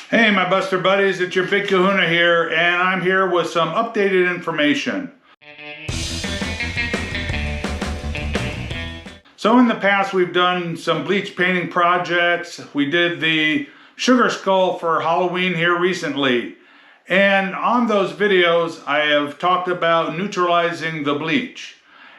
Hey my Buster buddies, it's your Big Kahuna here, and I'm here with some updated information. So in the past we've done some bleach painting projects. We did the sugar skull for Halloween here recently. And on those videos I have talked about neutralizing the bleach.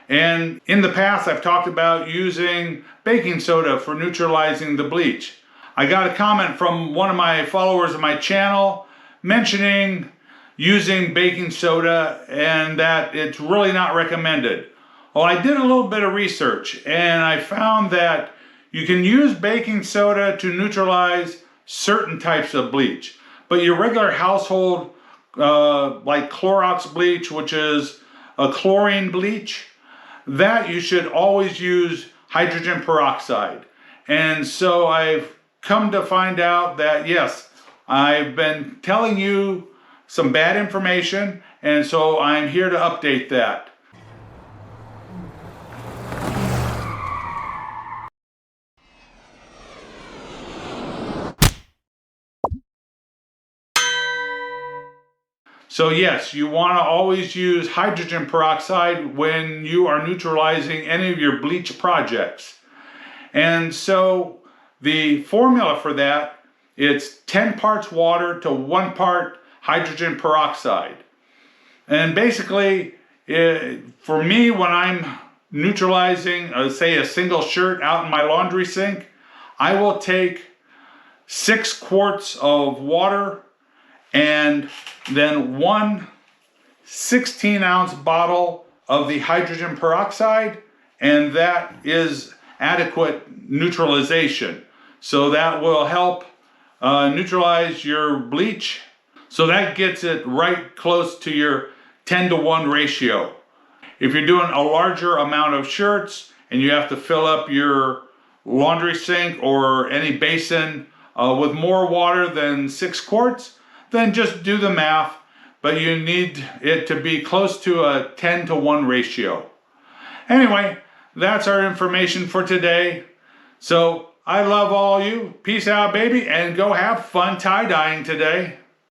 And in the past I've talked about using baking soda for neutralizing the bleach. I got a comment from one of my followers of my channel mentioning using baking soda and that it's really not recommended. Well, I did a little bit of research and I found that you can use baking soda to neutralize certain types of bleach. But your regular household, like Clorox bleach, which is a chlorine bleach, that you should always use hydrogen peroxide. And so I've come to find out that yes, I've been telling you some bad information, and so I'm here to update that. So yes, you want to always use hydrogen peroxide when you are neutralizing any of your bleach projects. And so the formula for that, it's 10 parts water to 1 part hydrogen peroxide. And basically, for me, when I'm neutralizing, say, a single shirt out in my laundry sink, I will take 6 quarts of water and then 1 16-ounce bottle of the hydrogen peroxide, and that is adequate neutralization. So that will help neutralize your bleach. So that gets it right close to your 10-to-1 ratio. If you're doing a larger amount of shirts and you have to fill up your laundry sink or any basin with more water than 6 quarts, then just do the math, but you need it to be close to a 10-to-1 ratio. Anyway, that's our information for today. So I love all you. Peace out, baby, and go have fun tie-dyeing today.